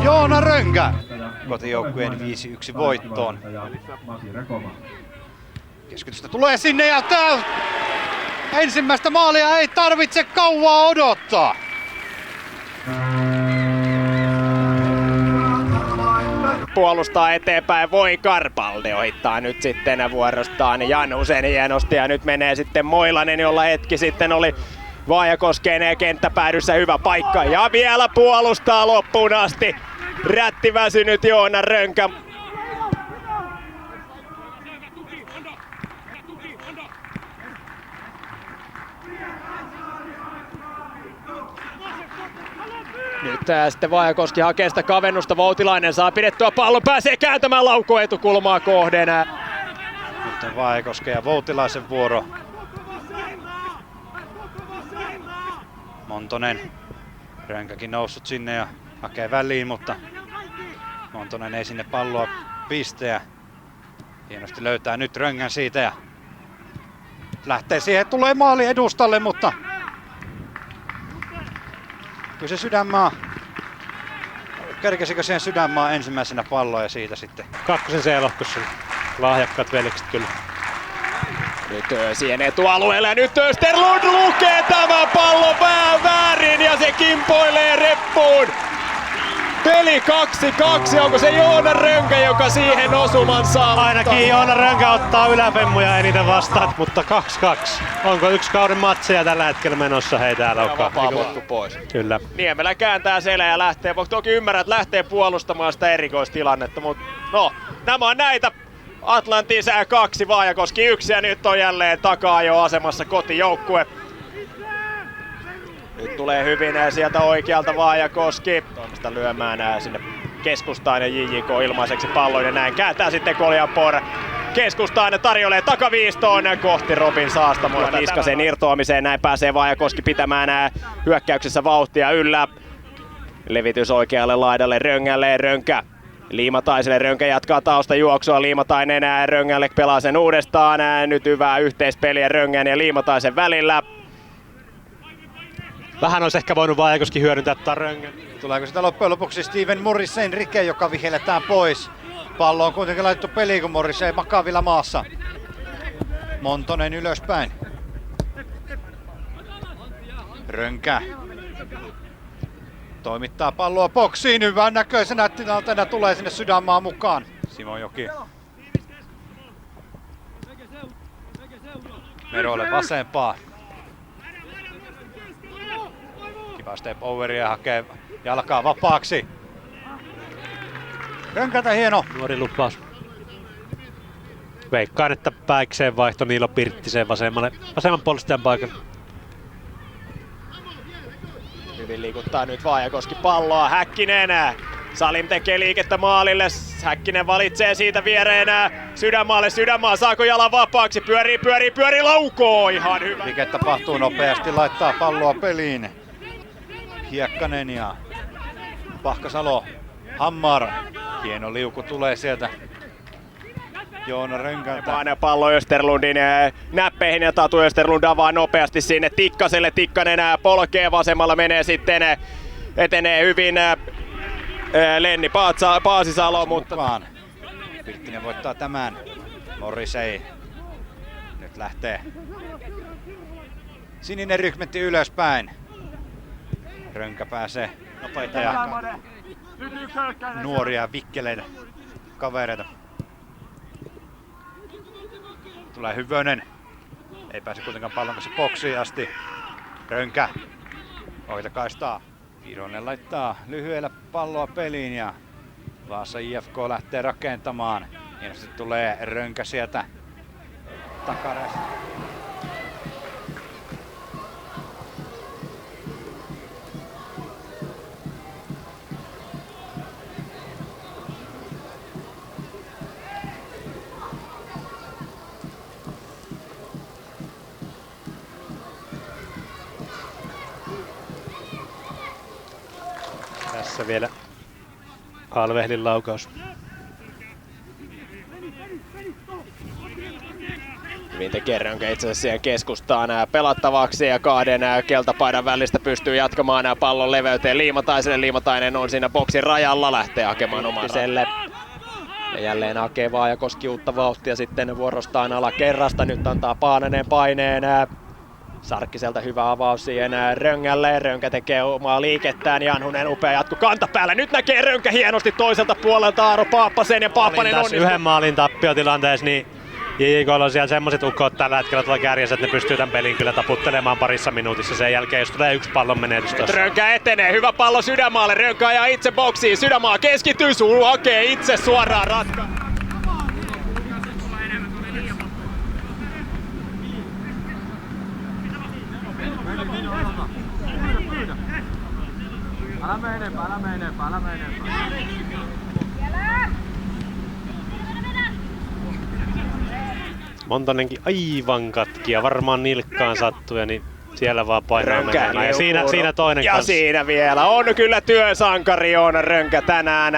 Joona Rönkä kotijoukkueen 5-1 voittoon. Keskitystä tulee sinne ja ensimmäistä maalia ei tarvitse kauaa odottaa. Puolustaa eteenpäin voi Karpalde, ohittaa nyt sitten vuorostaan Janhusen hienosti ja nyt menee sitten Moilanen, jolla hetki sitten oli Vaajakoskeen kenttäpäädyssä hyvä paikka ja vielä puolustaa loppuun asti. Rättiväsynyt Joona Rönkä. Nyt sitten Vaajakoski hakee sitä kavennusta, Voutilainen saa pidettyä pallon, pääsee kääntämään laukkoa etukulmaa kohden. Nyt on Vaajakosken ja Voutilaisen vuoro. Montonen, Rönkäkin noussut sinne ja hakee väliin, mutta Montonen ei sinne palloa piste. Hienosti löytää nyt Röngän siitä ja lähtee siihen, tulee maali edustalle, mutta kyllä se Sydänmaa, kerkesikö siihen Sydänmaa ensimmäisenä palloa ja siitä sitten? Kakkosen C-lohkossa lahjakkaat veljekset kyllä. Nyt siihen etualueelle ja nyt Österlund lukee tämän pallon vähän väärin ja se kimpoilee reppuun. Peli 2-2, onko se Joona Rönkä, joka siihen osuman saa? Ainakin Joona Rönkä ottaa yläpemmuja eniten vastaan, mutta 2-2. Onko yksi kauden matseja tällä hetkellä menossa? Hei täällä on vapaa pois. Kyllä. Niemelä kääntää selää ja lähtee, toki ymmärrät, että lähtee puolustamaan sitä erikoistilannetta, mutta no, nämä on näitä. Atlantin sää 2, Vaajakoski 1 ja nyt on jälleen takaa jo asemassa kotijoukkue. Nyt tulee hyvin sieltä oikealta Vaajakoski. Toimesta lyömään sinne keskustaan ja JJK ilmaiseksi pallon ja näin kääntää sitten Koljanpor keskustaan ja tarjoilee takaviistoon kohti Robin Saastamoa. Niskasen irtoamiseen näin pääsee Vaajakoski pitämään hyökkäyksessä vauhtia yllä. Levitys oikealle laidalle Röngälle, Rönkä. Liimataiselle, Rönkä jatkaa taustajuoksua, Liimatainen Röngälle pelaa sen uudestaan. Nyt hyvää yhteispeliä Röngän ja Liimataisen välillä. Vähän olisi ehkä voinut Vaajakoski hyödyntää tätä Röngän. Tuleeko sitä loppujen lopuksi Steven Morrisen rike, joka vihelletään pois? Pallo on kuitenkin laitettu peliin, kun Morrisen ei makaa vielä maassa. Montonen ylöspäin. Rönkä toimittaa palloa boksiin, hyvän näköisenä tilanteena tulee sinne Sydänmaa mukaan. Simojoki. Merolle vasempaa. Kiva step overia, hakee jalkaa vapaaksi. Rönkältä hieno. Nuori lupaus. Veikkaan, että Päikseen vaihto Niilo Pirttiseen vasemman puolustajan paikalle. Hyvin liikuttaa nyt Vaajakoski palloa, Häkkinen. Salim tekee liikettä maalille, Häkkinen valitsee siitä viereen Sydänmaalle, Sydänmaa saako jalan vapaaksi, pyörii, laukoo, ihan hyvä. Liike tapahtuu nopeasti, laittaa palloa peliin. Hiekkanen ja Pahkasalo, Hammar, hieno liuku tulee sieltä Joona Rönkältä. Vaan pallo Österlundin näppeihin ja Tatu Österlund avaa nopeasti sinne Tikkaselle. Tikkanen polkee vasemmalla, menee sitten, etenee hyvin Lenni Paasisalo, mutta Pirttinen voittaa tämän. Morrisei nyt lähtee sininen rykmentti ylöspäin. Rönkä pääsee nopeita ja nuoria vikkeleitä kavereita. Tulee Hyvönen. Ei pääse kuitenkaan pallon kanssa boksiin asti. Rönkä. Ohita kaistaa. Ironen laittaa lyhyellä palloa peliin ja Vaasa IFK lähtee rakentamaan. Hienosti tulee Rönkä sieltä takareista. Tässä vielä Alvehdin laukaus. Hyvin tekee Rönkä itse asiassa siihen keskustaan pelattavaksi ja kahden keltapaidan välistä pystyy jatkamaan pallon leveyteen Liimataiselle. Liimatainen on siinä boksin rajalla, lähtee hakemaan omaa ja jälleen hakee Vaajakoski uutta vauhtia sitten vuorostaan alakerrasta. Nyt antaa Paananen paineen. Sarkkiselta hyvä avaus siihen Röngälle. Rönkä tekee omaa liikettään. Janhunen upea jatku kantapäällä. Nyt näkee Rönkä hienosti toiselta puolelta Aaro Paappasen ja Paappanen onnistuu. Yhden maalin tappiotilanteessa, niin JJK:lla on siellä semmoset ukot tällä hetkellä tuolla kärjessä, että ne pystyy tämän pelin kyllä taputtelemaan parissa minuutissa. Sen jälkeen jos tulee yksi pallon menetys tossa. Rönkä etenee, hyvä pallo Sydänmaalle. Rönkä ajaa itse boksiin. Sydänmaa keskittyy, hakee itse suoraan ratkaa. Älä mene. Montanenkin aivan katkia, varmaan nilkkaan sattuu, niin siellä vaan painaa Rönkä menemään. Ja siinä toinen ja kanssa. siinä vielä on kyllä työsankari on Rönkä tänään.